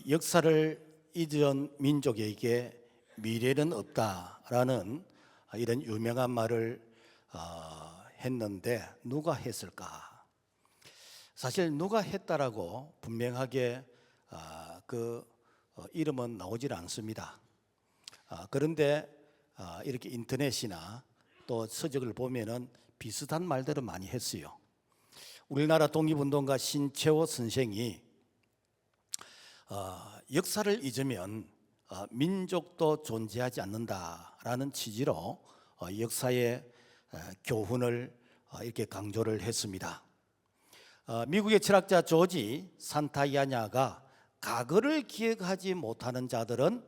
역사를 잊은 민족에게 미래는 없다라는 이런 유명한 말을 했는데 누가 했을까? 사실 누가 했다라고 분명하게 그 이름은 나오질 않습니다. 그런데 이렇게 인터넷이나 또 서적을 보면은 비슷한 말들을 많이 했어요. 우리나라 독립운동가 신채호 선생이 역사를 잊으면 민족도 존재하지 않는다라는 취지로 역사의 교훈을 이렇게 강조를 했습니다. 미국의 철학자 조지 산타야냐가 과거를 기억하지 못하는 자들은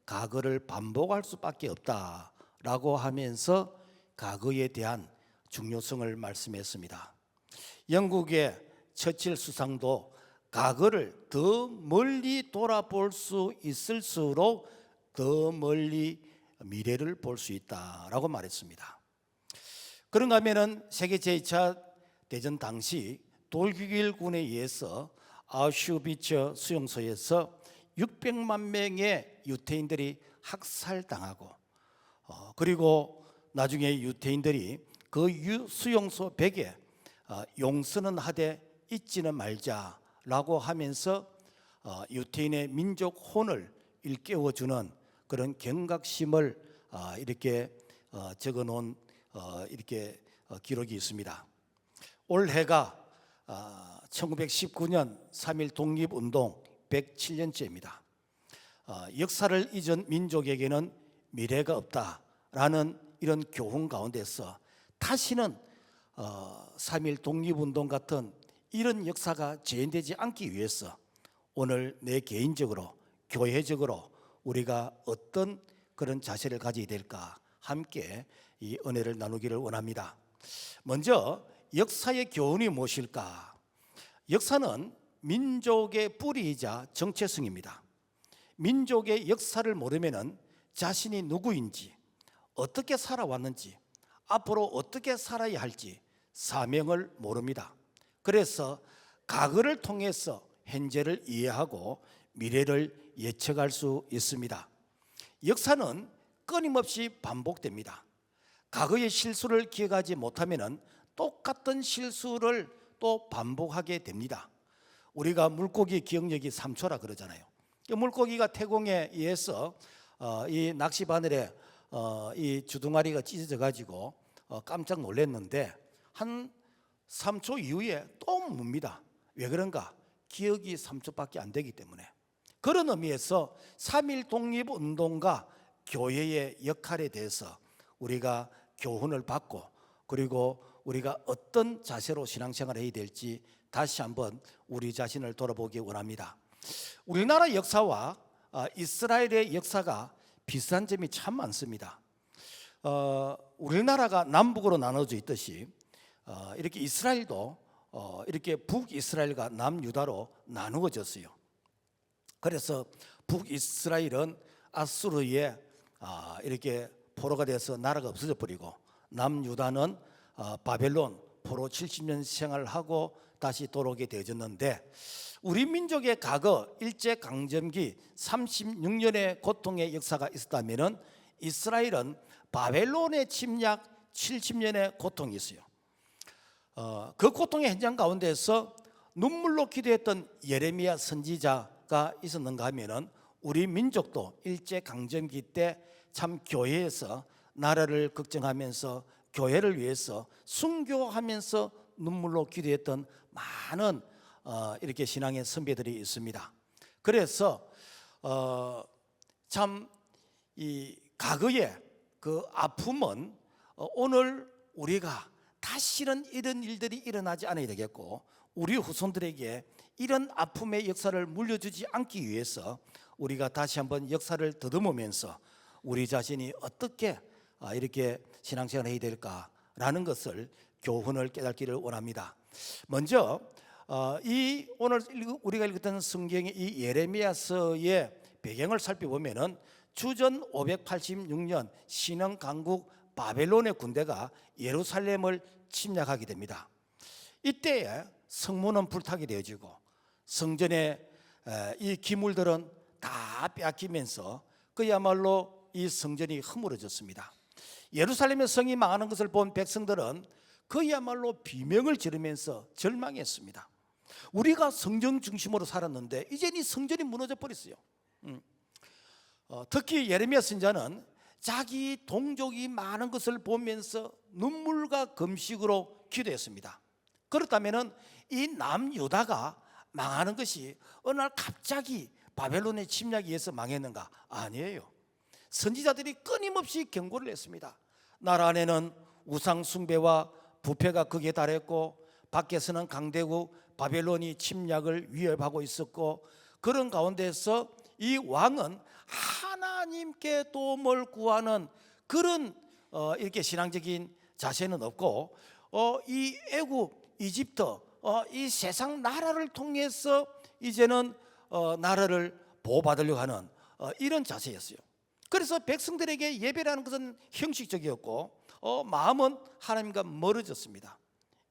과거를 반복할 수밖에 없다라고 하면서 과거에 대한 중요성을 말씀했습니다. 영국의 처칠 수상도 과거를 더 멀리 돌아볼 수 있을수록 더 멀리 미래를 볼 수 있다라고 말했습니다. 그런가 하면은 세계 제2차 대전 당시 돌기길군에 의해서 아우슈비츠 수용소에서 600만 명의 유태인들이 학살당하고 그리고 나중에 유태인들이 그 수용소 벽에 용서는 하되 잊지는 말자라고 하면서 유태인의 민족 혼을 일깨워주는 그런 경각심을 이렇게 적어놓은 이렇게 기록이 있습니다. 올해가 1919년 3.1 독립운동 107년째입니다. 역사를 잊은 민족에게는 미래가 없다라는 이런 교훈 가운데서 다시는 3.1 독립운동 같은 이런 역사가 재현되지 않기 위해서 오늘 내 개인적으로 교회적으로 우리가 어떤 그런 자세를 가져야 될까 함께 이 은혜를 나누기를 원합니다. 먼저 역사의 교훈이 무엇일까? 역사는 민족의 뿌리이자 정체성입니다. 민족의 역사를 모르면 자신이 누구인지, 어떻게 살아왔는지, 앞으로 어떻게 살아야 할지 사명을 모릅니다. 그래서 과거를 통해서 현재를 이해하고 미래를 예측할 수 있습니다. 역사는 끊임없이 반복됩니다. 과거의 실수를 기억하지 못하면 똑같은 실수를 또 반복하게 됩니다. 우리가 물고기 기억력이 3초라 그러잖아요. 물고기가 태공에 의해서 이 낚시 바늘에 이 주둥아리가 찢어져 가지고 깜짝 놀랐는데 한 3초 이후에 또 묻습니다. 왜 그런가? 기억이 3초밖에 안 되기 때문에. 그런 의미에서 3.1 독립운동과 교회의 역할에 대해서 우리가 교훈을 받고 그리고 우리가 어떤 자세로 신앙생활을 해야 될지 다시 한번 우리 자신을 돌아보기 원합니다. 우리나라 역사와 이스라엘의 역사가 비슷한 점이 참 많습니다. 우리나라가 남북으로 나눠져 있듯이 이렇게 이스라엘도 이렇게 북이스라엘과 남유다로 나누어졌어요. 그래서 북이스라엘은 아수르의 이렇게 포로가 돼서 나라가 없어져 버리고 남유다는 바벨론 포로 70년 생활을 하고 다시 돌아오게 되어졌는데 우리 민족의 과거 일제강점기 36년의 고통의 역사가 있었다면 이스라엘은 바벨론의 침략 70년의 고통이 있어요. 그 고통의 현장 가운데서 눈물로 기도했던 예레미야 선지자가 있었는가 하면은 우리 민족도 일제강점기 때 참 교회에서 나라를 걱정하면서 교회를 위해서 순교하면서 눈물로 기도했던 많은 이렇게 신앙의 선배들이 있습니다. 그래서 참 이 과거의 그 아픔은 오늘 우리가 다시는 이런 일들이 일어나지 않아야 되겠고 우리 후손들에게 이런 아픔의 역사를 물려주지 않기 위해서 우리가 다시 한번 역사를 더듬으면서 우리 자신이 어떻게 이렇게 신앙생활을 해야 될까라는 것을 교훈을 깨닫기를 원합니다. 먼저 이 오늘 우리가 읽었던 성경의 이 예레미야서의 배경을 살펴보면은 주전 586년 신흥 강국 바벨론의 군대가 예루살렘을 침략하게 됩니다. 이때에 성문은 불타게 되어지고 성전의 이 기물들은 다 빼앗기면서 그야말로 이 성전이 허물어졌습니다. 예루살렘의 성이 망하는 것을 본 백성들은 그야말로 비명을 지르면서 절망했습니다. 우리가 성전 중심으로 살았는데 이제는 이 성전이 무너져 버렸어요. 특히 예레미야 선지자는 자기 동족이 많은 것을 보면서 눈물과 금식으로 기도했습니다. 그렇다면 이 남유다가 망하는 것이 어느 날 갑자기 바벨론의 침략에 의해서 망했는가? 아니에요. 선지자들이 끊임없이 경고를 했습니다. 나라 안에는 우상 숭배와 부패가 극에 달했고 밖에서는 강대국 바벨론이 침략을 위협하고 있었고, 그런 가운데서 이 왕은 하나님께 도움을 구하는 그런 이렇게 신앙적인 자세는 없고, 이 애국, 이집트, 이 세상 나라를 통해서 이제는 나라를 보호받으려고 하는 이런 자세였어요. 그래서 백성들에게 예배라는 것은 형식적이었고 마음은 하나님과 멀어졌습니다.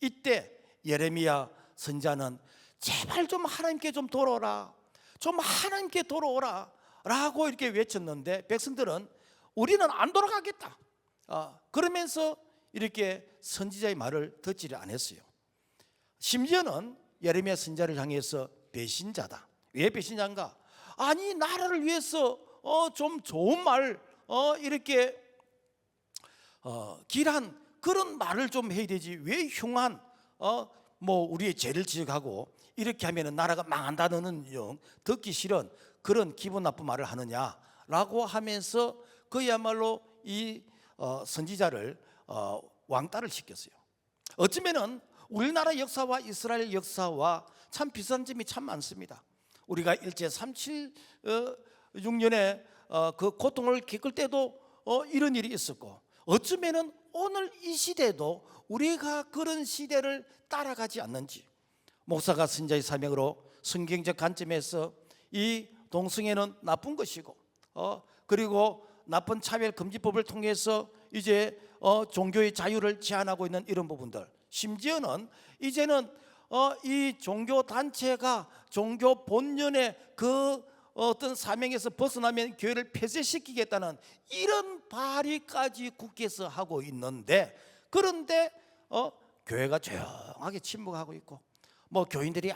이때 예레미야 선지자는 제발 좀 하나님께 좀 돌아오라, 좀 하나님께 돌아오라 라고 이렇게 외쳤는데 백성들은 우리는 안 돌아가겠다 그러면서 이렇게 선지자의 말을 듣지를 않았어요. 심지어는 예레미야 선지자를 향해서 배신자다. 왜 배신자인가? 아니, 나라를 위해서 좀 좋은 말 이렇게 길한 그런 말을 좀 해야 되지, 왜 흉한 뭐 우리의 죄를 지적하고 이렇게 하면 나라가 망한다는 듣기 싫은 그런 기분 나쁜 말을 하느냐라고 하면서 그야말로 이 선지자를 왕따를 시켰어요. 어쩌면은 우리나라 역사와 이스라엘 역사와 참 비슷한 점이 참 많습니다. 우리가 일제 376년에 그 고통을 겪을 때도 이런 일이 있었고, 어쩌면은 오늘 이 시대도 우리가 그런 시대를 따라가지 않는지, 목사가 선지자의 사명으로 성경적 관점에서 이 동성애는 나쁜 것이고 그리고 나쁜 차별금지법을 통해서 이제 종교의 자유를 제한하고 있는 이런 부분들, 심지어는 이제는 이 종교 단체가 종교 본연의 그 어떤 사명에서 벗어나면 교회를 폐쇄시키겠다는 이런 발의까지 국회에서 하고 있는데, 그런데 교회가 조용하게 침묵하고 있고, 뭐 교인들이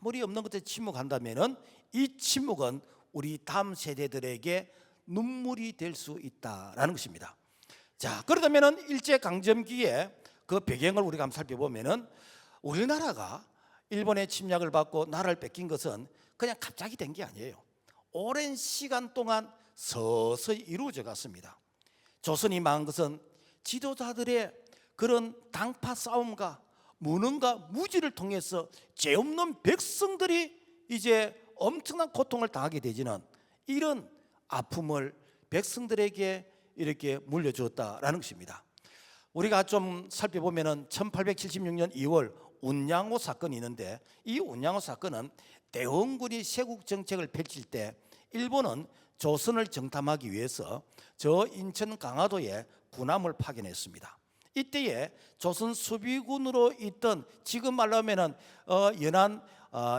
아무리 없는 것에 침묵한다면은 이 침묵은 우리 다음 세대들에게 눈물이 될 수 있다라는 것입니다. 자, 그렇다면은 일제 강점기에 그 배경을 우리가 한번 살펴보면은 우리나라가 일본의 침략을 받고 나라를 뺏긴 것은 그냥 갑자기 된 게 아니에요. 오랜 시간 동안 서서히 이루어져 갔습니다. 조선이 망한 것은 지도자들의 그런 당파 싸움과 무능과 무지를 통해서 죄 없는 백성들이 이제 엄청난 고통을 당하게 되지는 이런 아픔을 백성들에게 이렇게 물려주었다라는 것입니다. 우리가 좀 살펴보면은 1876년 2월 운양호 사건이 있는데, 이 운양호 사건은 대원군이 세국 정책을 펼칠 때 일본은 조선을 정탐하기 위해서 저 인천 강화도에 군함을 파견했습니다. 이때에 조선 수비군으로 있던, 지금 말로 하면은 연안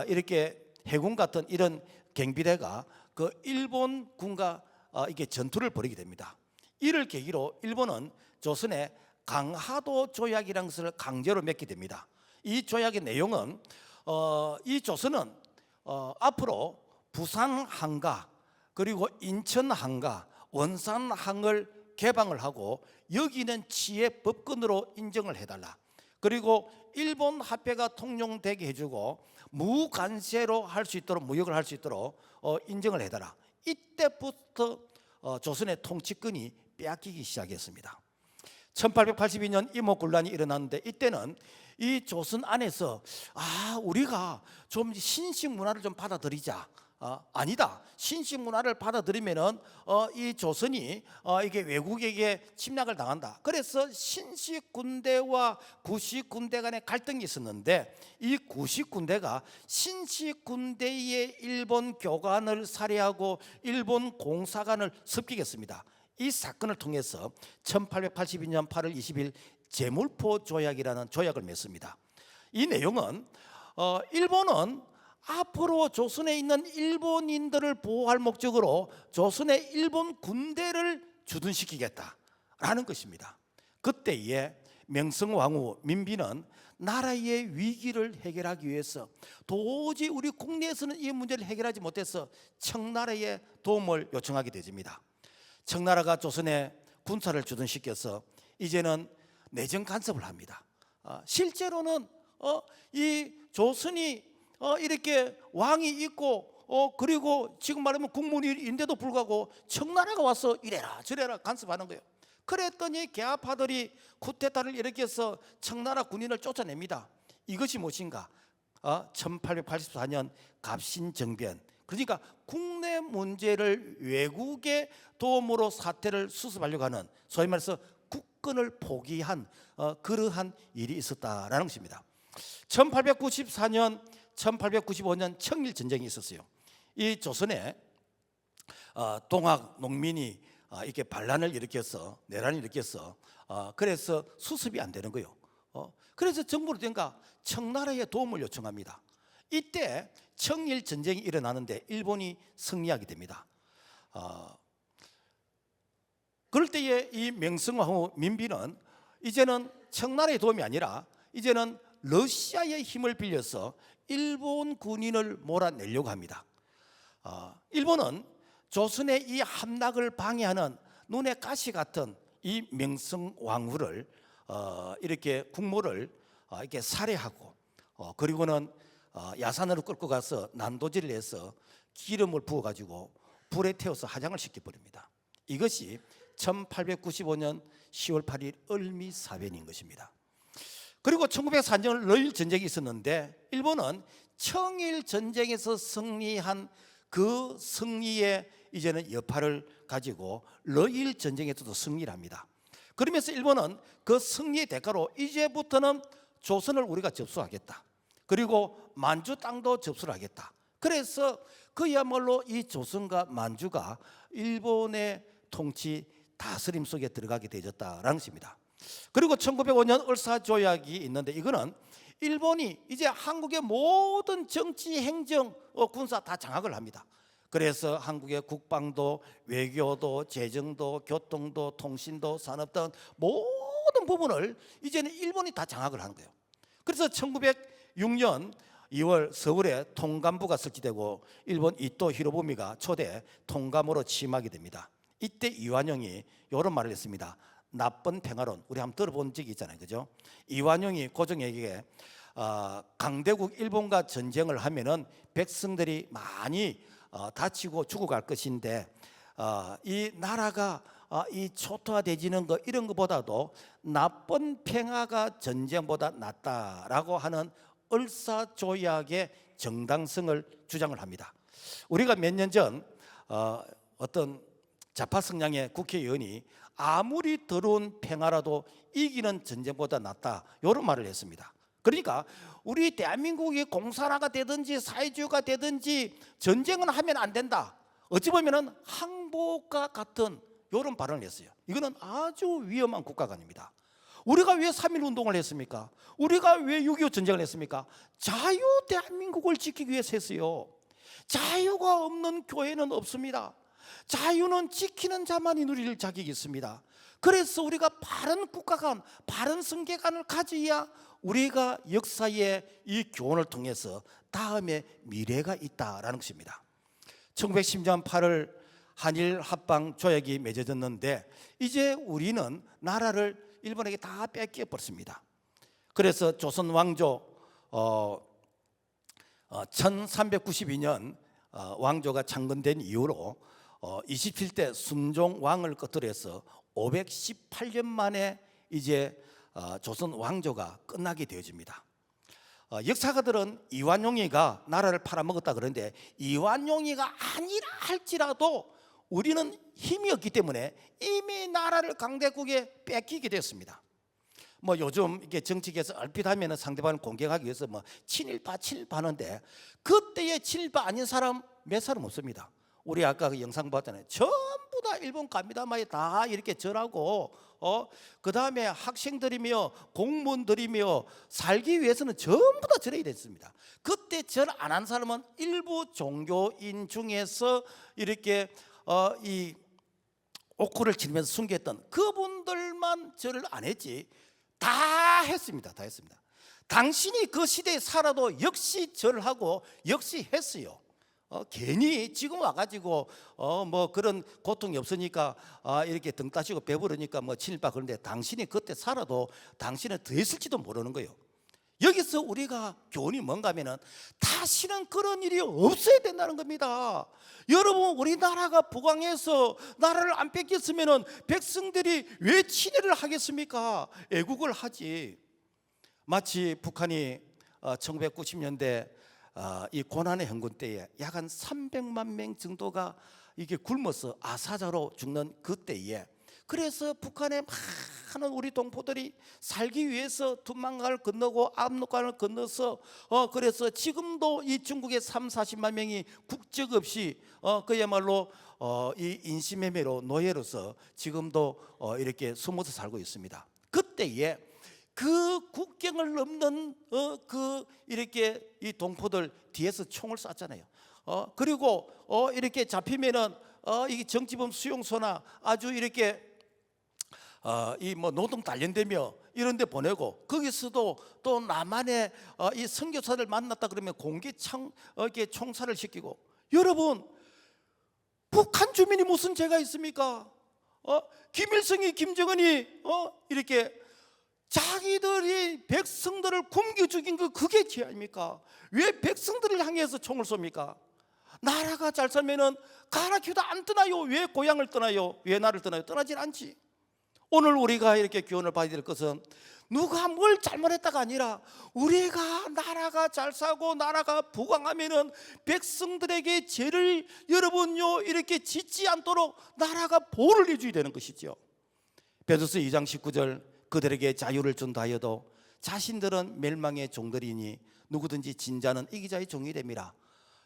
이렇게 해군 같은 이런 경비대가 그 일본군과 이게 전투를 벌이게 됩니다. 이를 계기로 일본은 조선에 강화도 조약이라는 것을 강제로 맺게 됩니다. 이 조약의 내용은 이 조선은 앞으로 부산항과 그리고 인천항과 원산항을 개방을 하고 여기는 치의 법권으로 인정을 해달라. 그리고 일본 화폐가 통용되게 해주고 무관세로 할 수 있도록, 무역을 할 수 있도록 인정을 해달라. 이때부터 조선의 통치권이 빼앗기기 시작했습니다. 1882년 이모군란이 일어났는데, 이때는 이 조선 안에서 우리가 좀 신식 문화를 좀 받아들이자. 아니다, 신식 문화를 받아들이면은 이 조선이 이게 외국에게 침략을 당한다. 그래서 신식 군대와 구식 군대 간의 갈등이 있었는데, 이 구식 군대가 신식 군대의 일본 교관을 살해하고 일본 공사관을 습격했습니다. 이 사건을 통해서 1882년 8월 20일 제물포 조약이라는 조약을 맺습니다. 이 내용은 일본은 앞으로 조선에 있는 일본인들을 보호할 목적으로 조선의 일본 군대를 주둔시키겠다라는 것입니다. 그때에 명성황후 민비는 나라의 위기를 해결하기 위해서 도저히 우리 국내에서는 이 문제를 해결하지 못해서 청나라의 도움을 요청하게 되집니다. 청나라가 조선에 군사를 주둔시켜서 이제는 내정 간섭을 합니다. 실제로는 이 조선이 이렇게 왕이 있고 그리고 지금 말하면 국문인데도 불구하고 청나라가 와서 이래라 저래라 간섭하는 거예요. 그랬더니 개화파들이 쿠데타를 일으켜서 청나라 군인을 쫓아냅니다. 이것이 무엇인가? 1884년 갑신정변. 그러니까 국내 문제를 외국의 도움으로 사태를 수습하려고 하는, 소위 말해서 국권을 포기한 그러한 일이 있었다라는 것입니다. 1894년, 1895년 청일전쟁이 있었어요. 이 조선에 동학 농민이 이렇게 반란을 일으켜서, 내란을 일으켜서 그래서 수습이 안 되는 거예요. 그래서 정부로 된가 청나라의 도움을 요청합니다. 이때 청일 전쟁이 일어나는데 일본이 승리하게 됩니다. 그럴 때에 이 명성황후 민비는 이제는 청나라의 도움이 아니라 이제는 러시아의 힘을 빌려서 일본 군인을 몰아내려고 합니다. 일본은 조선의 이 함락을 방해하는 눈에 가시 같은 이 명성황후를 이렇게 국모를 이렇게 살해하고 그리고는 야산으로 끌고 가서 난도질을 해서 기름을 부어가지고 불에 태워서 화장을 시켜버립니다. 이것이 1895년 10월 8일 을미사변인 것입니다. 그리고 1904년 러일 전쟁이 있었는데 일본은 청일 전쟁에서 승리한 그 승리의 이제는 여파를 가지고 러일 전쟁에서도 승리를 합니다. 그러면서 일본은 그 승리의 대가로 이제부터는 조선을 우리가 접수하겠다. 그리고 만주 땅도 접수를 하겠다. 그래서 그야말로 이 조선과 만주가 일본의 통치 다스림 속에 들어가게 되었다라는 것입니다. 그리고 1905년 을사조약이 있는데 이거는 일본이 이제 한국의 모든 정치, 행정, 군사 다 장악을 합니다. 그래서 한국의 국방도, 외교도, 재정도, 교통도, 통신도, 산업 등 모든 부분을 이제는 일본이 다 장악을 하는 거예요. 그래서 1906년 2월 서울에 통감부가 설치되고 일본 이토 히로부미가 초대 통감으로 취임하게 됩니다. 이때 이완용이 이런 말을 했습니다. 나쁜 평화론, 우리 한번 들어본 적이 있잖아요, 그죠? 이완용이 고종에게 강대국 일본과 전쟁을 하면은 백성들이 많이 다치고 죽어갈 것인데 이 나라가 이 초토화되지는 거 이런 것보다도 나쁜 평화가 전쟁보다 낫다라고 하는 을사조약의 정당성을 주장을 합니다. 우리가 몇 년 전 어떤 좌파 성향의 국회의원이 아무리 더러운 평화라도 이기는 전쟁보다 낫다 이런 말을 했습니다. 그러니까 우리 대한민국이 공산화가 되든지 사회주의가 되든지 전쟁은 하면 안 된다. 어찌 보면 항복과 같은 이런 발언을 했어요. 이거는 아주 위험한 국가관입니다. 우리가 왜 3.1 운동을 했습니까? 우리가 왜 6.25 전쟁을 했습니까? 자유 대한민국을 지키기 위해서 했어요. 자유가 없는 교회는 없습니다. 자유는 지키는 자만이 누릴 자격이 있습니다. 그래서 우리가 바른 국가관, 바른 성계관을 가져야 우리가 역사의 이 교훈을 통해서 다음에 미래가 있다라는 것입니다. 1910년 8월 한일 합방 조약이 맺어졌는데 이제 우리는 나라를 일본에게 다 뺏겨 버렸습니다. 그래서 조선 왕조 1392년 왕조가 창건된 이후로 27대 순종 왕을 끝으로 해서 518년 만에 이제 조선 왕조가 끝나게 되어집니다. 역사가들은 이완용이가 나라를 팔아먹었다 그러는데 이완용이가 아니라 할지라도 우리는 힘이 없기 때문에 이미 나라를 강대국에 뺏기게 됐습니다. 뭐 요즘 이게 정치계에서 얼핏 하면 상대방을 공격하기 위해서 뭐 친일파 하는데 그때의 친일파 아닌 사람 몇 사람 없습니다. 우리 아까 그 영상 봤잖아요. 전부 다 일본 갑니다마에 다 이렇게 절하고 그 다음에 학생들이며 공무원들이며 살기 위해서는 전부 다 절해야 됐습니다. 그때 절 안 한 사람은 일부 종교인 중에서 이렇게 이 옥고를 치르면서 순교했던 그분들만 절을 안 했지, 다 했습니다. 다 했습니다. 당신이 그 시대에 살아도 역시 절을 하고 역시 했어요. 괜히 지금 와가지고 뭐 그런 고통이 없으니까 이렇게 등 따시고 배부르니까 뭐 친일파, 그런데 당신이 그때 살아도 당신은 더 했을지도 모르는 거예요. 여기서 우리가 교훈이 뭔가 하면은 다시는 그런 일이 없어야 된다는 겁니다. 여러분, 우리나라가 부강해서 나라를 안 뺏겼으면은 백성들이 왜 친일을 하겠습니까? 애국을 하지. 마치 북한이 1990년대 이 고난의 행군 때에 약 한 300만 명 정도가 이게 굶어서 아사자로 죽는 그때에, 그래서 북한의 많은 우리 동포들이 살기 위해서 두만강을 건너고 압록강을 건너서 그래서 지금도 이 중국의 30-40만 명이 국적 없이 그야말로 이 인신매매로 노예로서 지금도 이렇게 숨어서 살고 있습니다. 그때에 그 국경을 넘는 그 이렇게 이 동포들 뒤에서 총을 쐈잖아요. 그리고 이렇게 잡히면은 이 정치범 수용소나 아주 이렇게 이 뭐 노동 단련되며 이런 데 보내고, 거기서도 또 남한의 이 선교사를 만났다 그러면 공개창 이렇게 총살을 시키고. 여러분, 북한 주민이 무슨 죄가 있습니까? 김일성이 김정은이 이렇게 자기들이 백성들을 굶겨 죽인 그게 죄 아닙니까? 왜 백성들을 향해서 총을 쏩니까? 나라가 잘 살면은 가나키도 안 떠나요. 왜 고향을 떠나요? 왜 나를 떠나요? 떠나질 않지. 오늘 우리가 이렇게 교훈을 봐야 될 것은 누가 뭘 잘못했다가 아니라 우리가 나라가 잘 사고 나라가 부강하면은 백성들에게 죄를 여러분요 이렇게 짓지 않도록 나라가 보호를 해줘야 되는 것이죠. 베드로서 2장 19절, 그들에게 자유를 준다 하여도 자신들은 멸망의 종들이니 누구든지 진자는 이기자의 종이 됨이라.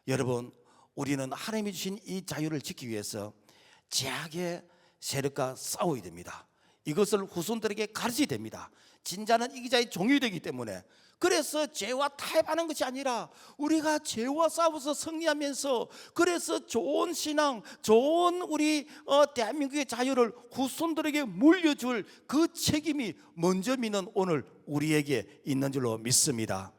여러분, 우리는 하나님이 주신 이 자유를 지키기 위해서 죄악의 세력과 싸워야 됩니다. 이것을 후손들에게 가르쳐야 됩니다. 진자는 이기자의 종이 되기 때문에. 그래서 죄와 타협하는 것이 아니라 우리가 죄와 싸워서 승리하면서, 그래서 좋은 신앙, 좋은 우리 대한민국의 자유를 후손들에게 물려줄 그 책임이 먼저 믿는 오늘 우리에게 있는 줄로 믿습니다.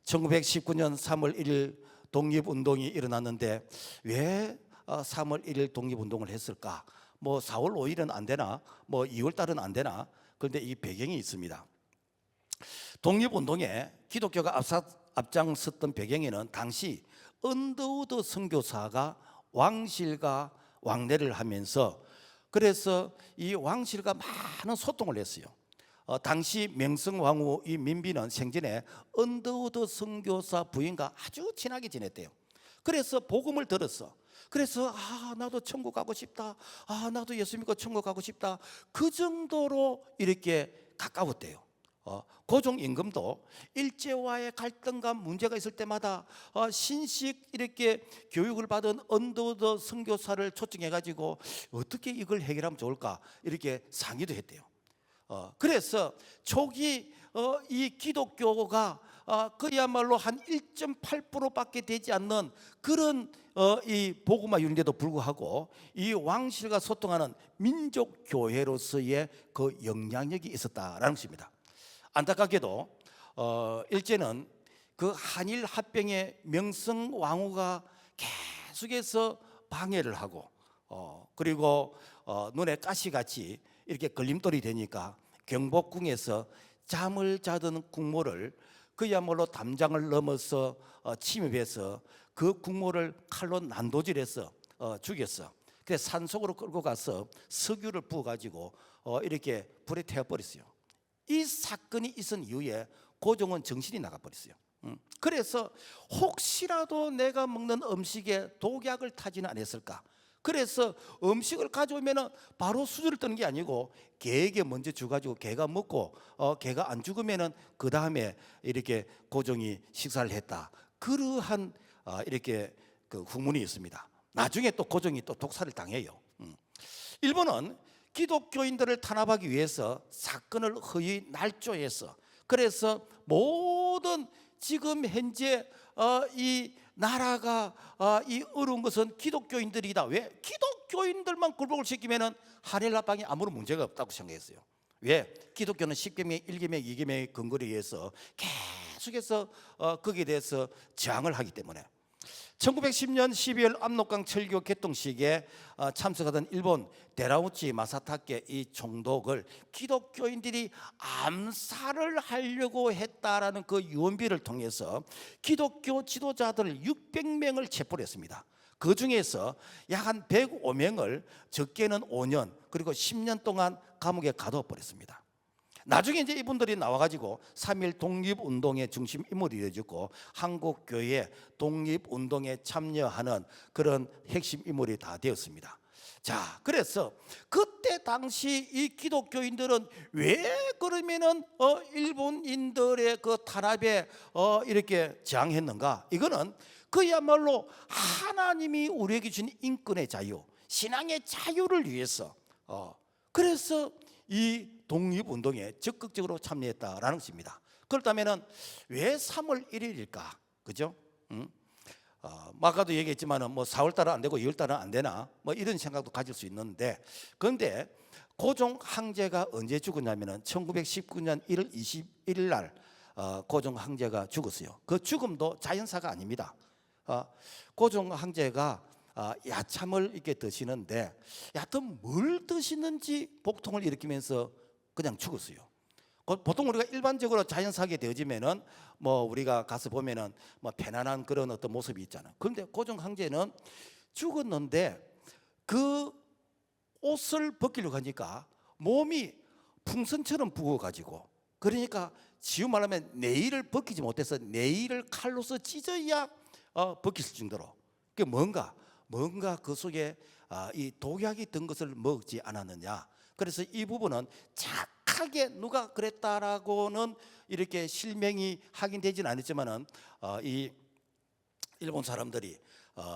1919년 3월 1일 독립운동이 일어났는데 왜 3월 1일 독립운동을 했을까? 뭐 4월 5일은 안 되나? 뭐 2월 달은 안 되나? 그런데 이 배경이 있습니다. 독립운동에 기독교가 앞장섰던 배경에는 당시 언더우드 선교사가 왕실과 왕래를 하면서, 그래서 이 왕실과 많은 소통을 했어요. 당시 명성왕후 이 민비는 생전에 언더우드 선교사 부인과 아주 친하게 지냈대요. 그래서 복음을 들었어. 그래서 나도 천국 가고 싶다, 나도 예수 믿고 천국 가고 싶다, 그 정도로 이렇게 가까웠대요. 고종 임금도 일제와의 갈등과 문제가 있을 때마다 신식 이렇게 교육을 받은 언더우드 선교사를 초청해 가지고 어떻게 이걸 해결하면 좋을까 이렇게 상의도 했대요. 그래서 초기 이 기독교가 그야말로 한 1.8%밖에 되지 않는 그런 이 복음화율인데도 불구하고 이 왕실과 소통하는 민족교회로서의 그 영향력이 있었다라는 것입니다. 안타깝게도 일제는 그 한일 합병의 명성왕후가 계속해서 방해를 하고 그리고 눈에 가시같이 이렇게 걸림돌이 되니까 경복궁에서 잠을 자던 국모를 그야말로 담장을 넘어서 침입해서 그 국모를 칼로 난도질해서 죽였어. 그래서 산속으로 끌고 가서 석유를 부어가지고 이렇게 불에 태워버렸어요. 이 사건이 있은 이후에 고종은 정신이 나가버렸어요. 그래서 혹시라도 내가 먹는 음식에 독약을 타지는 않았을까. 그래서 음식을 가져오면 바로 수저를 뜨는 게 아니고 개에게 먼저 주가지고 개가 먹고 개가 안 죽으면 그 다음에 이렇게 고종이 식사를 했다. 그러한 이렇게 그 후문이 있습니다. 나중에 또 고종이 또 독살을 당해요. 일본은 기독교인들을 탄압하기 위해서 사건을 허위 날조해서, 그래서 모든 지금 현재 이 나라가 이 어려운 것은 기독교인들이다. 왜? 기독교인들만 굴복을 시키면은 한일 합방이 아무런 문제가 없다고 생각했어요. 왜? 기독교는 10계명, 1계명, 2계명의 근거에 의해서 계속해서 거기에 대해서 저항을 하기 때문에 1910년 12월 압록강 철교 개통식에 참석하던 일본 데라우치 마사타케 이 총독을 기독교인들이 암살을 하려고 했다라는 그 유언비를 통해서 기독교 지도자들 600명을 체포를 했습니다. 그 중에서 약 한 105명을 적게는 5년 그리고 10년 동안 감옥에 가둬 버렸습니다. 나중에 이제 이분들이 나와가지고 3.1 독립운동의 중심 인물이 되어졌고 한국교회 독립운동에 참여하는 그런 핵심 인물이 다 되었습니다. 자, 그래서 그때 당시 이 기독교인들은 왜 그러면은 일본인들의 그 탄압에 이렇게 저항했는가? 이거는 그야말로 하나님이 우리에게 준 인권의 자유, 신앙의 자유를 위해서 그래서 이 독립운동에 적극적으로 참여했다라는 것입니다. 그렇다면 왜 3월 1일일까? 그죠? 아까도 얘기했지만은 뭐 4월 달은 안 되고 2월 달은 안 되나? 뭐 이런 생각도 가질 수 있는데, 그런데 고종 황제가 언제 죽었냐면은 1919년 1월 21일 날 고종 황제가 죽었어요. 그 죽음도 자연사가 아닙니다. 고종 황제가 야참을 이렇게 드시는데 여하튼 뭘 드시는지 복통을 일으키면서 그냥 죽었어요. 보통 우리가 일반적으로 자연사하게 되어지면은 뭐 우리가 가서 보면은 뭐 편안한 그런 어떤 모습이 있잖아요. 그런데 고종 황제는 죽었는데 그 옷을 벗기려고 하니까 몸이 풍선처럼 부어가지고, 그러니까 지금 말하면 네일을 벗기지 못해서 네일을 칼로서 찢어야 벗겼을 정도로, 그게 뭔가 그 속에 이 독약이 든 것을 먹지 않았느냐. 그래서 이 부분은 착하게 누가 그랬다라고는 이렇게 실명이 확인되지는 않았지만은 이 일본 사람들이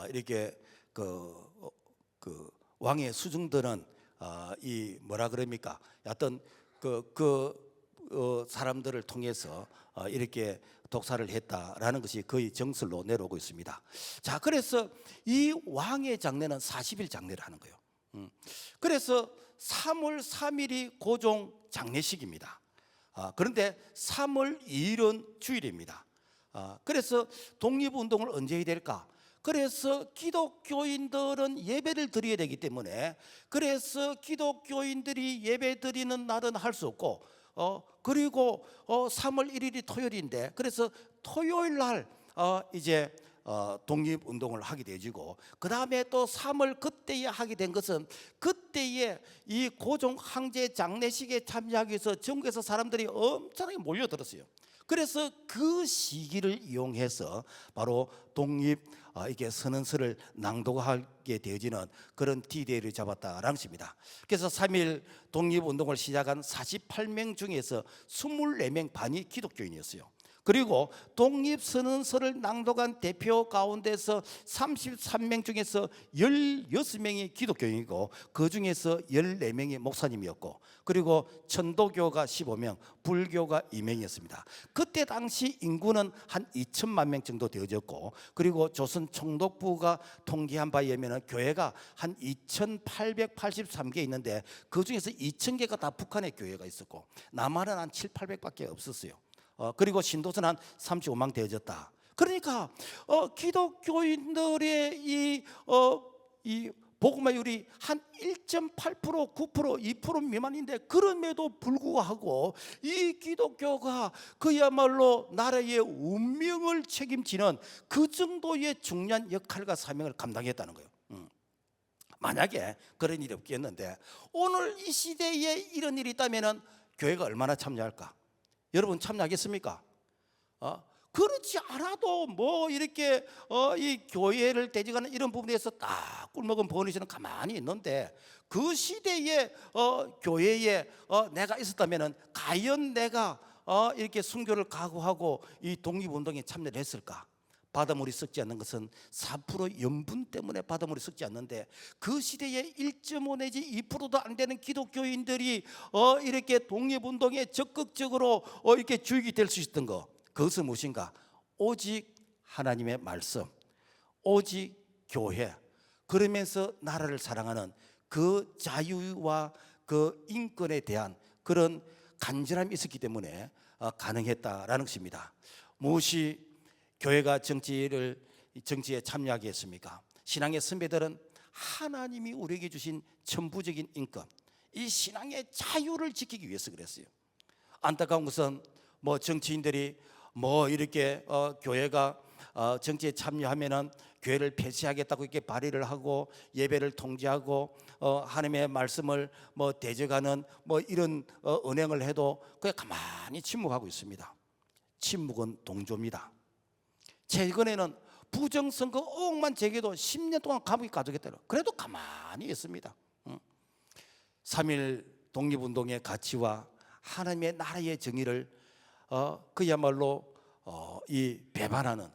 이렇게 그 왕의 수중들은 이 뭐라 그럽니까? 어떤 사람들을 통해서 이렇게 독사를 했다라는 것이 거의 정설로 내려오고 있습니다. 자, 그래서 이 왕의 장례는 40일 장례를 하는 거예요. 그래서 3월 3일이 고종 장례식입니다. 그런데 3월 2일은 주일입니다. 그래서 독립운동을 언제 해야 될까? 그래서 기독교인들은 예배를 드려야 되기 때문에, 그래서 기독교인들이 예배 드리는 날은 할 수 없고 그리고 3월 1일이 토요일인데, 그래서 토요일 날 이제 독립운동을 하게 되지고, 그 다음에 또 3월 그때에 하게 된 것은 그때에 이 고종 황제 장례식에 참여하기 위해서 전국에서 사람들이 엄청나게 몰려들었어요. 그래서 그 시기를 이용해서 바로 독립 이게 선언서를 낭독하게 되어지는 그런 디데이를 잡았다라는 것입니다. 그래서 3.1 독립운동을 시작한 48명 중에서 24명 반이 기독교인이었어요. 그리고 독립선언서를 낭독한 대표 가운데서 33명 중에서 16명이 기독교인이고 그 중에서 14명이 목사님이었고, 그리고 천도교가 15명, 불교가 2명이었습니다. 그때 당시 인구는 한 2천만 명 정도 되어졌고, 그리고 조선 총독부가 통계한 바에 의하면 교회가 한 2,883개 있는데 그 중에서 2,000개가 다 북한의 교회가 있었고 남한은 한 7, 800밖에 없었어요. 그리고 신도는 한 35만 되어졌다. 그러니까 기독교인들의 이 복음화율이 한 1.8%, 9%, 2% 미만인데, 그럼에도 불구하고 이 기독교가 그야말로 나라의 운명을 책임지는 그 정도의 중요한 역할과 사명을 감당했다는 거예요. 만약에 그런 일이 없겠는데, 오늘 이 시대에 이런 일이 있다면 교회가 얼마나 참여할까? 여러분 참여하겠습니까? 그렇지 않아도 뭐 이렇게 이 교회를 대적하는 이런 부분에서 딱 꿀먹은 버니시는 가만히 있는데, 그 시대에 교회에 내가 있었다면은 과연 내가 이렇게 순교를 각오하고 이 독립운동에 참여를 했을까? 바닷물이 썩지 않는 것은 4% 염분 때문에 바닷물이 썩지 않는데, 그 시대에 1.5 내지 2%도 안 되는 기독교인들이 이렇게 독립운동에 적극적으로 이렇게 주역이 될 수 있었던 것, 그것은 무엇인가? 오직 하나님의 말씀, 오직 교회, 그러면서 나라를 사랑하는 그 자유와 그 인권에 대한 그런 간절함이 있었기 때문에 가능했다라는 것입니다. 무엇이 교회가 정치에 참여하게 했습니까? 신앙의 선배들은 하나님이 우리에게 주신 천부적인 인권, 이 신앙의 자유를 지키기 위해서 그랬어요. 안타까운 것은 정치인들이 이렇게 교회가 정치에 참여하면은 교회를 폐쇄하겠다고 이렇게 발의를 하고 예배를 통제하고 하나님의 말씀을 대적하는 이런 언행을 해도 그냥 가만히 침묵하고 있습니다. 침묵은 동조입니다. 최근에는 부정선거 의혹만 제기해도 10년 동안 감옥에 가두겠다고, 그래도 가만히 있습니다. 3.1 독립운동의 가치와 하나님의 나라의 정의를 그야말로 이 배반하는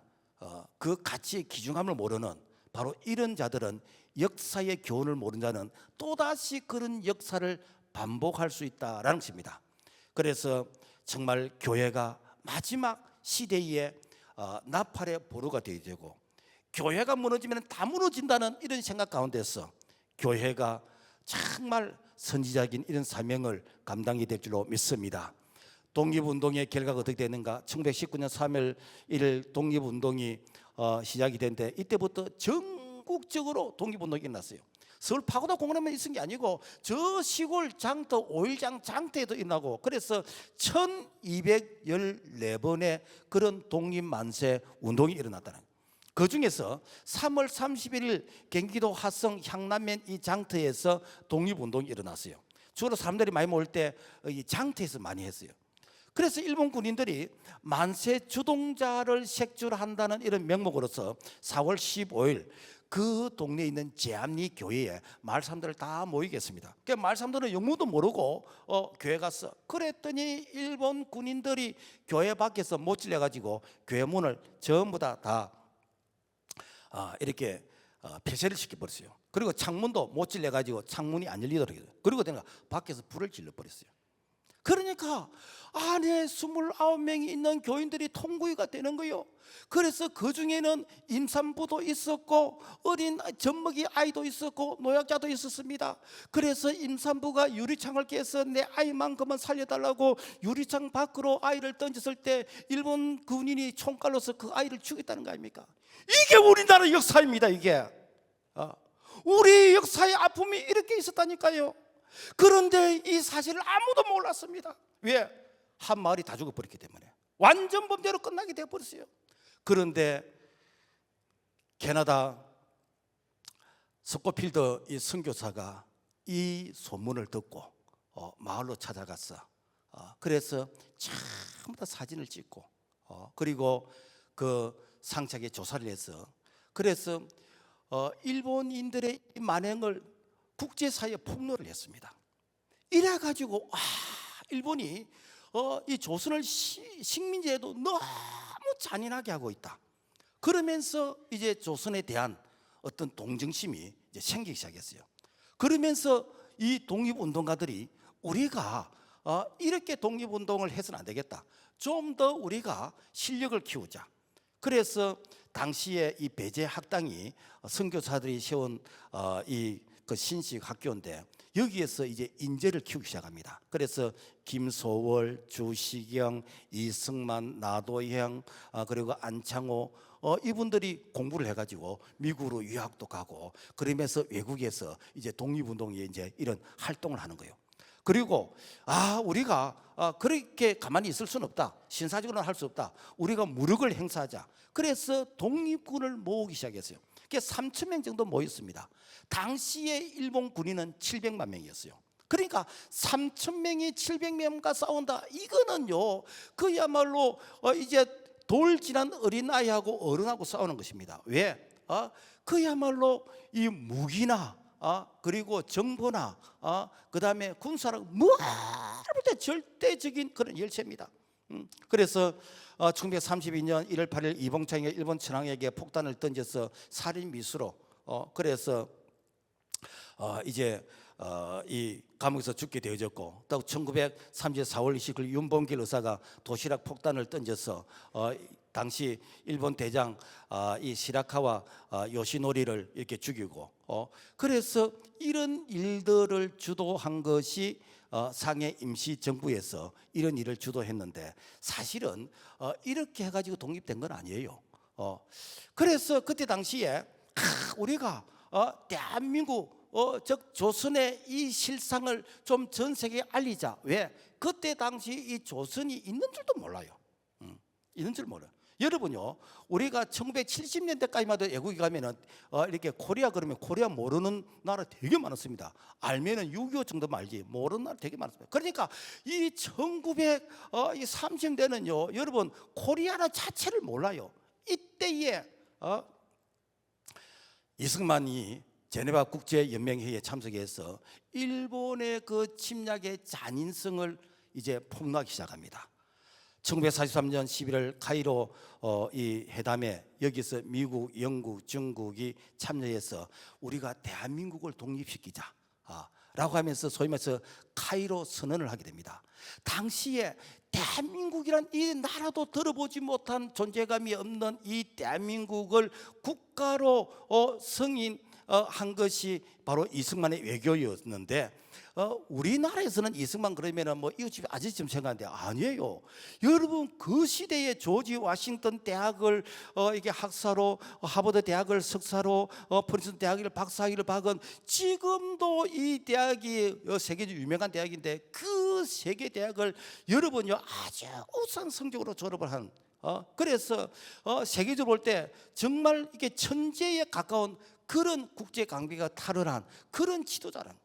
그 가치의 귀중함을 모르는 바로 이런 자들은, 역사의 교훈을 모르는 자는 또다시 그런 역사를 반복할 수 있다라는 것입니다. 그래서 정말 교회가 마지막 시대에 나팔의 보루가 되어야 되고, 교회가 무너지면 다 무너진다는 이런 생각 가운데서 교회가 정말 선지자적인 이런 사명을 감당이 될 줄로 믿습니다. 독립운동의 결과가 어떻게 되는가? 1919년 3월 1일 독립운동이 시작이 됐는데, 이때부터 전국적으로 독립운동이 일어났어요. 서울 파고다 공원에만 있은 게 아니고 저 시골 장터, 오일장 장터에도 일어나고, 그래서 1214번의 그런 독립만세 운동이 일어났다는 거예요. 그 중에서 3월 31일 경기도 화성 향남면 이 장터에서 독립운동이 일어났어요. 주로 사람들이 많이 모일 때 이 장터에서 많이 했어요. 그래서 일본 군인들이 만세 주동자를 색출한다는 이런 명목으로서 4월 15일 그 동네에 있는 제암리 교회에 마을 사람들을 다 모이게 했습니다. 그 마을 사람들은 영문도 모르고 교회 갔어. 그랬더니 일본 군인들이 교회 밖에서 못 찔려가지고 교회 문을 전부 다 이렇게 폐쇄를 시켜버렸어요. 그리고 창문도 못 찔려가지고 창문이 안 열리도록 해요. 그리고 내가 밖에서 불을 질러버렸어요. 그러니까 안에 29명이 있는 교인들이 통구이가 되는 거예요. 그래서 그 중에는 임산부도 있었고 어린 젖먹이 아이도 있었고 노약자도 있었습니다. 그래서 임산부가 유리창을 깨서 내 아이만큼은 살려달라고 유리창 밖으로 아이를 던졌을 때 일본 군인이 총칼로서 그 아이를 죽였다는 거 아닙니까? 이게 우리나라 역사입니다. 이게 우리 역사의 아픔이 이렇게 있었다니까요. 그런데 이 사실을 아무도 몰랐습니다. 왜? 한 마을이 다 죽어버렸기 때문에 완전 범죄로 끝나게 되어버렸어요. 그런데 캐나다 스코필드 이 선교사가 이 소문을 듣고 마을로 찾아갔어. 그래서 전부 다 사진을 찍고 그리고 그 상세하게 조사를 해서, 그래서 일본인들의 만행을 국제사회에 폭로를 했습니다. 이래가지고 일본이 이 조선을 식민지에도 너무 잔인하게 하고 있다. 그러면서 이제 조선에 대한 어떤 동정심이 이제 생기기 시작했어요. 그러면서 이 독립운동가들이 우리가 이렇게 독립운동을 해서는 안 되겠다. 좀 더 우리가 실력을 키우자. 그래서 당시에 이 배제 학당이 선교사들이 세운 이 그 신식 학교인데 여기에서 이제 인재를 키우기 시작합니다. 그래서 김소월, 주시경, 이승만, 나도형 그리고 안창호 이분들이 공부를 해가지고 미국으로 유학도 가고, 그러면서 외국에서 이제 독립운동에 이제 이런 활동을 하는 거예요. 그리고 우리가 그렇게 가만히 있을 수는 없다. 신사적으로는 할 수 없다. 우리가 무력을 행사하자. 그래서 독립군을 모으기 시작했어요. 그게 3,000명 정도 모였습니다. 당시에 일본 군인은 700만 명이었어요. 그러니까 3,000명이 700명과 싸운다. 이거는요, 그야말로 이제 돌 지난 어린아이하고 어른하고 싸우는 것입니다. 왜? 그야말로 이 무기나 그리고 정보나 그 다음에 군사력 무엇보다 절대적인 그런 열세입니다. 그래서 1932년 1월 8일 이봉창이 일본 천황에게 폭탄을 던져서 살인 미수로 그래서 이제 이 감옥에서 죽게 되어졌고, 또 1934월 29일 윤봉길 의사가 도시락 폭탄을 던져서 당시 일본 대장 이 시라카와 요시노리를 이렇게 죽이고, 그래서 이런 일들을 주도한 것이 상해 임시정부에서 이런 일을 주도했는데, 사실은 이렇게 해가지고 독립된 건 아니에요. 그래서 그때 당시에 우리가 대한민국 즉 조선의 이 실상을 좀 전 세계에 알리자. 왜? 그때 당시 이 조선이 있는 줄도 몰라요. 있는 줄 몰라요. 여러분요, 우리가 1970년대까지만 해도 외국에 가면은 이렇게 코리아 그러면 코리아 모르는 나라 되게 많았습니다. 알면은 6.25 정도만 알지 모르는 나라 되게 많았습니다. 그러니까 이 1930년대는요, 여러분 코리아는 자체를 몰라요. 이때에 이승만이 제네바 국제연맹회의에 참석해서 일본의 그 침략의 잔인성을 이제 폭로하기 시작합니다. 1943년 11월 카이로 이 회담에 여기서 미국, 영국, 중국이 참여해서 우리가 대한민국을 독립시키자 라고 하면서 소위 말해서 카이로 선언을 하게 됩니다. 당시에 대한민국이란 이 나라도 들어보지 못한 존재감이 없는 이 대한민국을 국가로 승인한 것이 바로 이승만의 외교였는데, 우리나라에서는 이승만 그러면은 뭐 이웃집 아저씨처럼 생각하는데 아니에요. 여러분 그 시대에 조지 워싱턴 대학을 이게 학사로, 하버드 대학을 석사로, 프린스턴 대학을 박사학위를 받은, 지금도 이 대학이 세계적으로 유명한 대학인데 그 세계 대학을 여러분요 아주 우수한 성적으로 졸업을 한 그래서 세계적으로 볼 때 정말 이게 천재에 가까운 그런 국제 강비가 탈환한 그런 지도자란.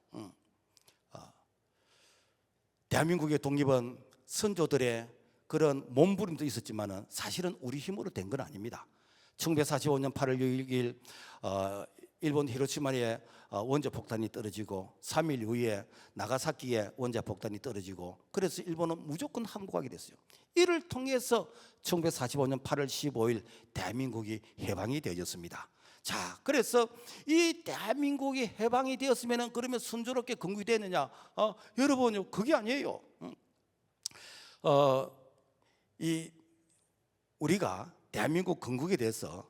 대한민국의 독립은 선조들의 그런 몸부림도 있었지만은 사실은 우리 힘으로 된 건 아닙니다. 1945년 8월 6일 일본 히로시마에 원자 폭탄이 떨어지고 3일 후에 나가사키에 원자 폭탄이 떨어지고, 그래서 일본은 무조건 항복하게 됐어요. 이를 통해서 1945년 8월 15일 대한민국이 해방이 되어졌습니다. 자, 그래서 이 대한민국이 해방이 되었으면 그러면 순조롭게 건국되느냐? 여러분 그게 아니에요. 이 우리가 대한민국 건국에 대해서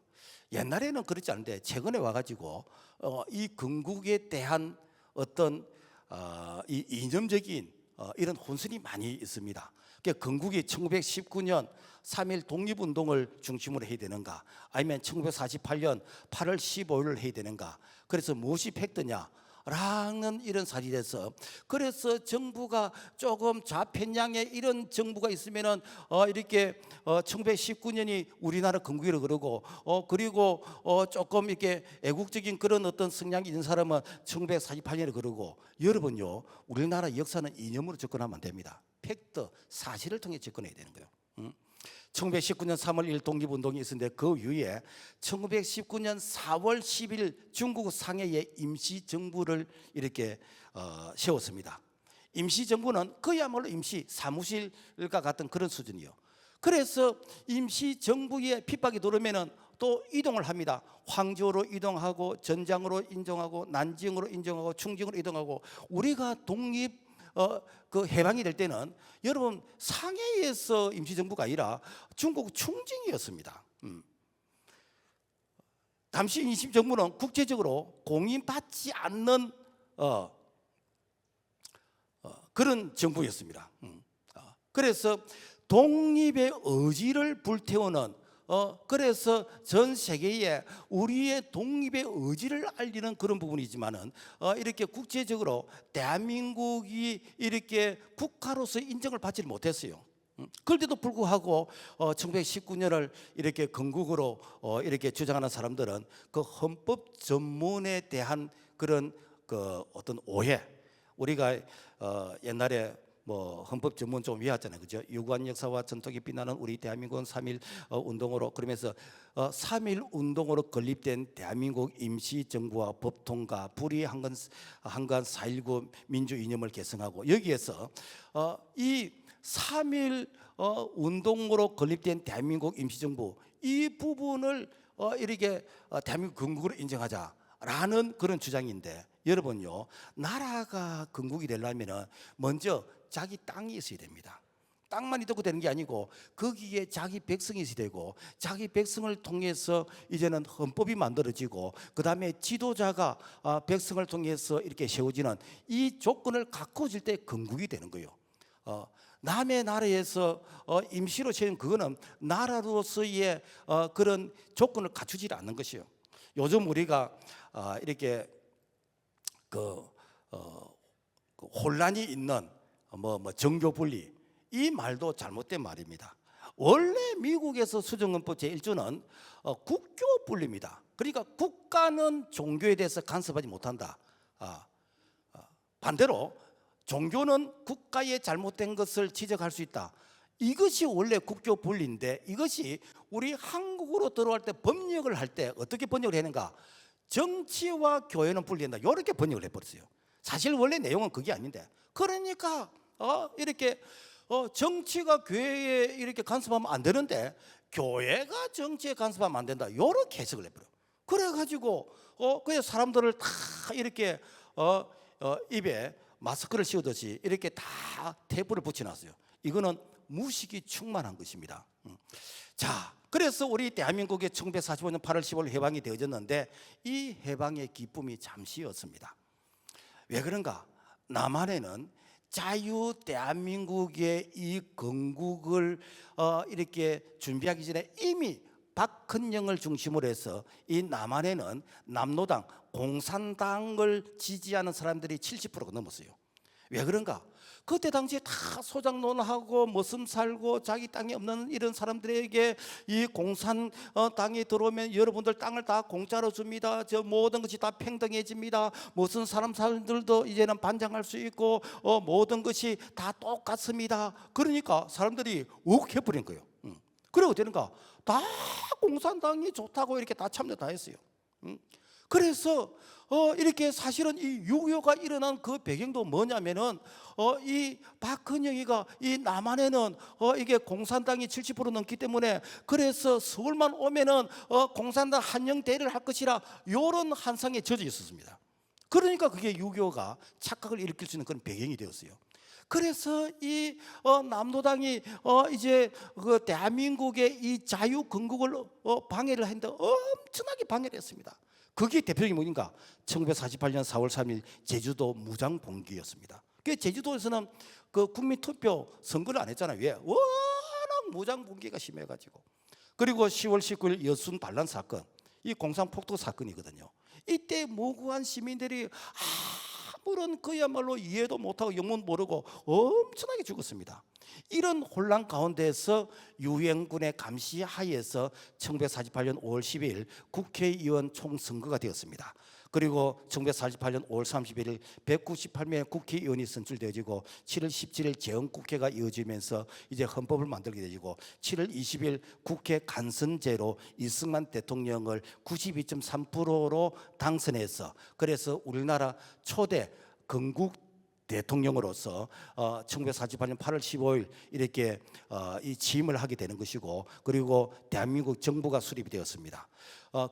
옛날에는 그렇지 않은데 최근에 와가지고 이 건국에 대한 어떤 이 이념적인 이런 혼선이 많이 있습니다. 그러니까 건국이 1919년 3.1 독립운동을 중심으로 해야 되는가, 아니면 1948년 8월 15일을 해야 되는가, 그래서 무엇이 팩트냐 라는 이런 사실에서, 그래서 정부가 조금 좌편향의 이런 정부가 있으면은 이렇게 1919년이 우리나라 건국이라고 그러고, 그리고 조금 이렇게 애국적인 그런 어떤 성향이 있는 사람은 1948년을 그러고, 여러분요 우리나라 역사는 이념으로 접근하면 안 됩니다. 팩트, 사실을 통해 접근해야 되는 거예요. 1919년 3월 1일 독립운동이 있었는데 그 이후에 1919년 4월 10일 중국 상해에 임시정부를 이렇게 세웠습니다. 임시정부는 그야말로 임시 사무실과 같은 그런 수준이요. 그래서 임시정부에 핍박이 들어오면은 또 이동을 합니다. 황저우로 이동하고 전장으로 인정하고 난징으로 인정하고 충징으로 이동하고, 우리가 독립 그 해방이 될 때는 여러분 상해에서 임시정부가 아니라 중국 충징이었습니다. 당시 임시정부는 국제적으로 공인받지 않는 그런 정부였습니다. 그래서 독립의 의지를 불태우는 그래서 전 세계에 우리의 독립의 의지를 알리는 그런 부분이지만은 이렇게 국제적으로 대한민국이 이렇게 국가로서 인정을 받지 못했어요. 그런데도 불구하고 1919년을 이렇게 건국으로 이렇게 주장하는 사람들은 그 헌법 전문에 대한 그런 그 어떤 오해, 우리가 옛날에 뭐 헌법 전문 좀 외웠잖아요, 그죠? 유구한 역사와 전통이 빛나는 우리 대한민국은 3.1 운동으로, 그러면서 3.1 운동으로 건립된 대한민국 임시정부와 법통과 불의 한건 4.19 민주 이념을 계승하고, 여기에서 이 3.1 운동으로 건립된 대한민국 임시정부 이 부분을 이렇게 대한민국 건국으로 인정하자라는 그런 주장인데, 여러분요, 나라가 건국이 되려면 먼저 자기 땅이 있어야 됩니다. 땅만 있다고 되는 게 아니고 거기에 자기 백성이 있어야 되고, 자기 백성을 통해서 이제는 헌법이 만들어지고, 그 다음에 지도자가 백성을 통해서 이렇게 세워지는 이 조건을 갖춰질 때 건국이 되는 거예요. 남의 나라에서 임시로 세운 그거는 나라로서의 그런 조건을 갖추지 않는 것이요. 요즘 우리가 이렇게 그 혼란이 있는 정교 분리, 이 말도 잘못된 말입니다. 원래 미국에서 수정헌법 제1조는 국교 분리입니다. 그러니까 국가는 종교에 대해서 간섭하지 못한다. 반대로 종교는 국가의 잘못된 것을 지적할 수 있다. 이것이 원래 국교 분리인데, 이것이 우리 한국으로 들어갈 때 번역을 할 때 어떻게 번역을 했는가? 정치와 교회는 분리한다, 이렇게 번역을 해버렸어요. 사실 원래 내용은 그게 아닌데, 그러니까 이렇게 정치가 교회에 이렇게 간섭하면 안 되는데 교회가 정치에 간섭하면 안 된다, 이렇게 해석을 해버려. 그래가지고 그냥 사람들을 다 이렇게 입에 마스크를 씌우듯이 이렇게 다 테이프를 붙여놨어요. 이거는 무식이 충만한 것입니다. 자, 그래서 우리 대한민국의 1945년 8월 15일 해방이 되어졌는데, 이 해방의 기쁨이 잠시였습니다. 왜 그런가? 남한에는 자유 대한민국의 이 건국을 이렇게 준비하기 전에 이미 박헌영을 중심으로 해서 이 남한에는 남노당, 공산당을 지지하는 사람들이 70%가 넘었어요. 왜 그런가? 그때 당시에 다 소장농하고 머슴 살고 자기 땅이 없는 이런 사람들에게 이 공산당이 들어오면 여러분들 땅을 다 공짜로 줍니다. 저 모든 것이 다 평등해집니다. 무슨 사람들도 이제는 반장할 수 있고 모든 것이 다 똑같습니다. 그러니까 사람들이 욱해버린 거예요. 그리고 되는가? 다 공산당이 좋다고 이렇게 다 참여 다 했어요. 그래서 이렇게 사실은 이 6.25가 일어난 그 배경도 뭐냐면은 이 박헌영이가 이 남한에는 이게 공산당이 70% 넘기 때문에, 그래서 서울만 오면은 공산당 한영 대를 할 것이라 이런 환상에 젖어 있었습니다. 그러니까 그게 6.25가 착각을 일으킬 수 있는 그런 배경이 되었어요. 그래서 이 남노당이 이제 그 대한민국의 이 자유 건국을 방해를 했는데 엄청나게 방해를 했습니다. 그게 대표적인 뭐인가? 1948년 4월 3일 제주도 무장 봉기였습니다. 그 제주도에서는 그 국민 투표 선거를 안 했잖아요. 왜? 워낙 무장 봉기가 심해가지고. 그리고 10월 19일 여순 반란 사건, 이 공산 폭도 사건이거든요. 이때 무고한 시민들이 아무런 그야말로 이해도 못하고 영문 모르고 엄청나게 죽었습니다. 이런 혼란 가운데서 유엔군의 감시 하에서 1948년 5월 12일 국회의원 총선거가 되었습니다. 그리고 1948년 5월 31일 198명의 국회의원이 선출되어지고 7월 17일 재헌국회가 이어지면서 이제 헌법을 만들게 되고, 7월 20일 국회 간선제로 이승만 대통령을 92.3%로 당선해서, 그래서 우리나라 초대 건국 대통령으로서 1948년 8월 15일 이렇게 이 취임을 하게 되는 것이고, 그리고 대한민국 정부가 수립이 되었습니다.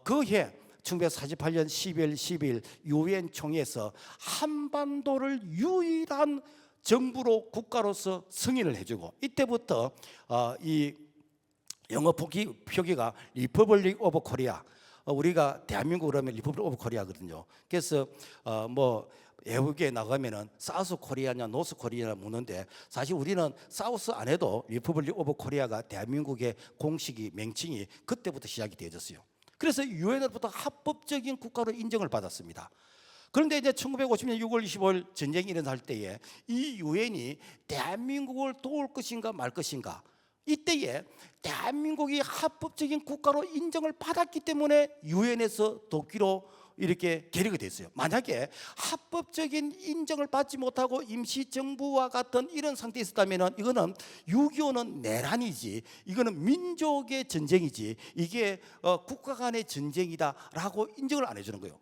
그해 1948년 12월 10일 유엔 총회에서 한반도를 유일한 정부로 국가로서 승인을 해주고, 이때부터 이 영어 표기가 리퍼블릭 오브 코리아, 우리가 대한민국 그러면 리퍼블릭 오브 코리아거든요. 그래서 외국에 나가면은 사우스 코리아냐 노스 코리아냐 묻는데, 사실 우리는 사우스 안 해도 리퍼블릭 오브 코리아가 대한민국의 공식이 명칭이 그때부터 시작이 되어졌어요. 그래서 유엔으로부터 합법적인 국가로 인정을 받았습니다. 그런데 이제 1950년 6월 25일 전쟁이 일어날 때에 이 유엔이 대한민국을 도울 것인가 말 것인가, 이때에 대한민국이 합법적인 국가로 인정을 받았기 때문에 유엔에서 돕기로 이렇게 계력이 됐어요. 만약에 합법적인 인정을 받지 못하고 임시정부와 같은 이런 상태에 있었다면 이거는 6.25는 내란이지, 이거는 민족의 전쟁이지, 이게 국가 간의 전쟁이다라고 인정을 안 해주는 거예요.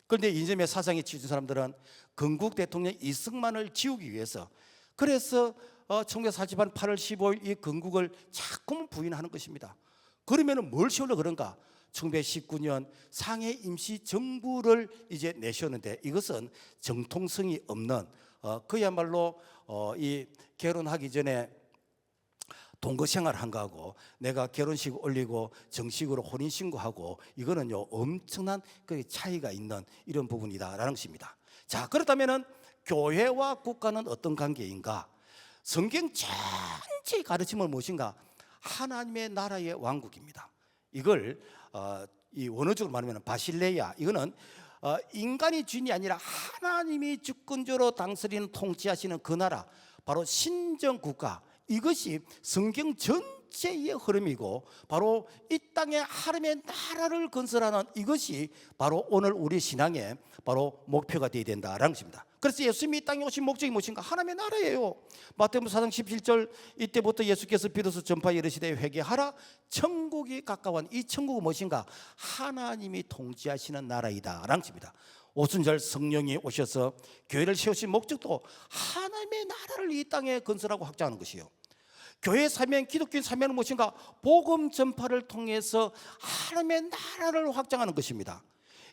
그런데 이념의 사상에 치우친 사람들은 건국 대통령 이승만을 지우기 위해서, 그래서 1948년 8월 15일 이 건국을 자꾸 부인하는 것입니다. 그러면 뭘 세우려 그런가? 1919년 상해 임시정부를 이제 내셨는데 이것은 정통성이 없는 그야말로 이 결혼하기 전에 동거 생활한 거하고 내가 결혼식 올리고 정식으로 혼인신고하고 이거는요 엄청난 그 차이가 있는 이런 부분이다라는 것입니다. 자, 그렇다면은 교회와 국가는 어떤 관계인가? 성경 전체의 가르침은 무엇인가? 하나님의 나라의 왕국입니다. 이걸 이 원어적으로 말하면 바실레야, 이거는 인간이 주인이 아니라 하나님이 주권적으로 다스리는 통치하시는 그 나라, 바로 신정국가, 이것이 성경 전체의 흐름이고 바로 이 땅에 하나님의 나라를 건설하는 이것이 바로 오늘 우리 신앙의 바로 목표가 되어야 된다라는 것입니다. 그래서 예수님이 이 땅에 오신 목적이 무엇인가? 하나님의 나라예요. 마태복음 4장 17절, 이때부터 예수께서 비로소 전파에 이르시되 회개하라, 천국이 가까운. 이 천국은 무엇인가? 하나님이 통치하시는 나라이다 라는 것입니다. 오순절 성령이 오셔서 교회를 세우신 목적도 하나님의 나라를 이 땅에 건설하고 확장하는 것이에요. 교회 사명, 기독교인 사명은 무엇인가? 복음 전파를 통해서 하나님의 나라를 확장하는 것입니다.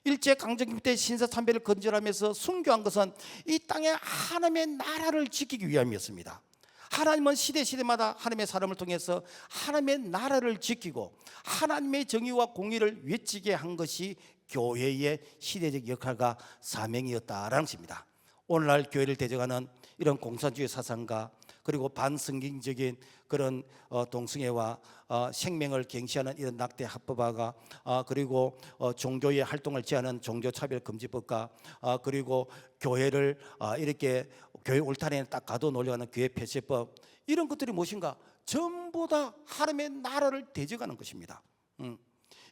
일제 강점기 때 신사참배를 건절하면서 순교한 것은 이 땅에 하나님의 나라를 지키기 위함이었습니다. 하나님은 시대마다 하나님의 사람을 통해서 하나님의 나라를 지키고 하나님의 정의와 공의를 외치게 한 것이 교회의 시대적 역할과 사명이었다라는 것입니다. 오늘날 교회를 대적하는 이런 공산주의 사상과 그리고 반성경적인 그런 동성애와 생명을 경시하는 이런 낙태 합법화가 그리고 종교의 활동을 제한하는 종교차별금지법과 그리고 교회를 이렇게 교회 울타리에 딱 가둬놓으려는 교회 폐쇄법, 이런 것들이 무엇인가? 전부 다 하나님의 나라를 대적하는 것입니다.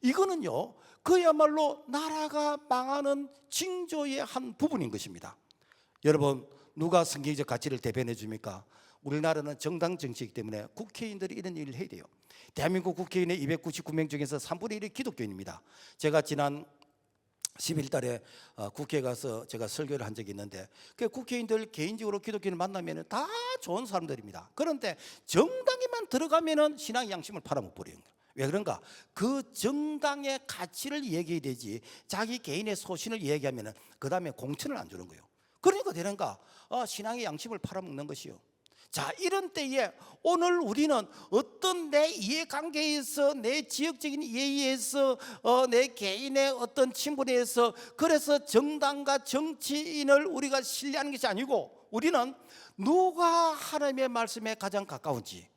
이거는요 그야말로 나라가 망하는 징조의 한 부분인 것입니다. 여러분, 누가 성경적 가치를 대변해 줍니까? 우리나라는 정당 정치이기 때문에 국회의원들이 이런 일을 해야 돼요. 대한민국 국회의원의 299명 중에서 3분의 1이 기독교인입니다. 제가 지난 10일 달에 국회에 가서 제가 설교를 한 적이 있는데 그 국회의원들 개인적으로 기독교인을 만나면 다 좋은 사람들입니다. 그런데 정당에만 들어가면 신앙 양심을 팔아먹어버리는 거예요. 왜 그런가? 그 정당의 가치를 얘기해야 되지 자기 개인의 소신을 얘기하면 그 다음에 공천을 안 주는 거예요. 그러니까 되는가? 신앙의 양심을 팔아먹는 것이요. 자, 이런 때에 오늘 우리는 어떤 내 이해관계에서 내 지역적인 예의에서 내 개인의 어떤 친분에서 그래서 정당과 정치인을 우리가 신뢰하는 것이 아니고 우리는 누가 하나님의 말씀에 가장 가까운지,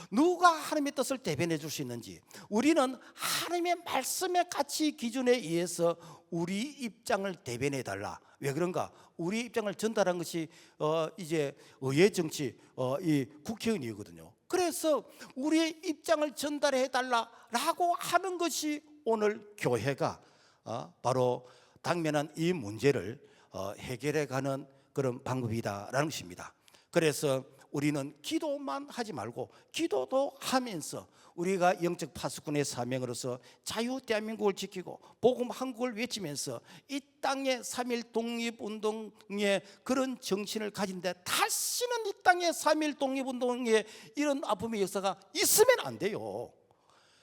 누가 하나님의 뜻을 대변해 줄 수 있는지, 우리는 하나님의 말씀의 가치 기준에 의해서 우리 입장을 대변해 달라. 왜 그런가? 우리 입장을 전달한 것이 이제 의회 정치 이 국회의원이거든요. 그래서 우리의 입장을 전달해 달라라고 하는 것이 오늘 교회가 바로 당면한 이 문제를 해결해 가는 그런 방법이다라는 것입니다. 그래서 우리는 기도만 하지 말고 기도도 하면서 우리가 영적 파수꾼의 사명으로서 자유 대한민국을 지키고 복음 한국을 외치면서 이 땅의 3.1 독립운동의 그런 정신을 가진데 다시는 이 땅의 3.1 독립운동의 이런 아픔의 역사가 있으면 안 돼요.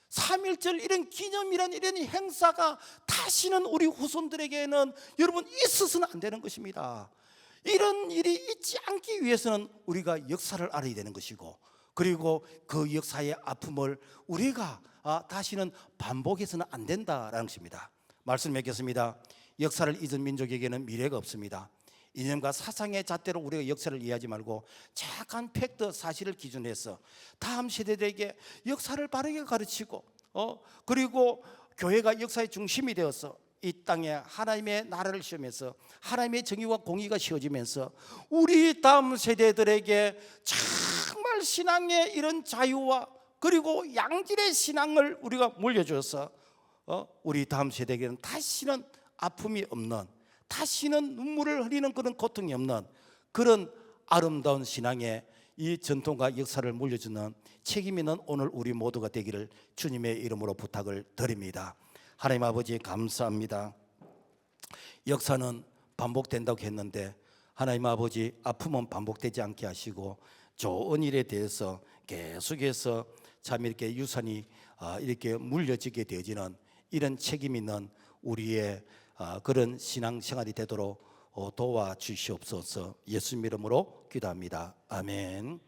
3.1절 이런 기념이란 이런 행사가 다시는 우리 후손들에게는 여러분 있어서는 안 되는 것입니다. 이런 일이 있지 않기 위해서는 우리가 역사를 알아야 되는 것이고 그리고 그 역사의 아픔을 우리가 다시는 반복해서는 안 된다라는 것입니다. 말씀 맺겠습니다. 역사를 잊은 민족에게는 미래가 없습니다. 이념과 사상의 잣대로 우리가 역사를 이해하지 말고 정확한 팩트 사실을 기준해서 다음 세대들에게 역사를 바르게 가르치고 그리고 교회가 역사의 중심이 되어서 이 땅에 하나님의 나라를 시험해서 하나님의 정의와 공의가 씌워지면서 우리 다음 세대들에게 정말 신앙의 이런 자유와 그리고 양질의 신앙을 우리가 물려줘서 우리 다음 세대에게는 다시는 아픔이 없는, 다시는 눈물을 흘리는 그런 고통이 없는 그런 아름다운 신앙의 이 전통과 역사를 물려주는 책임 있는 오늘 우리 모두가 되기를 주님의 이름으로 부탁을 드립니다. 하나님 아버지 감사합니다. 역사는 반복된다고 했는데 하나님 아버지 아픔은 반복되지 않게 하시고 좋은 일에 대해서 계속해서 참 이렇게 유산이 이렇게 물려지게 되어지는 이런 책임 있는 우리의 그런 신앙생활이 되도록 도와주시옵소서. 예수님 이름으로 기도합니다. 아멘.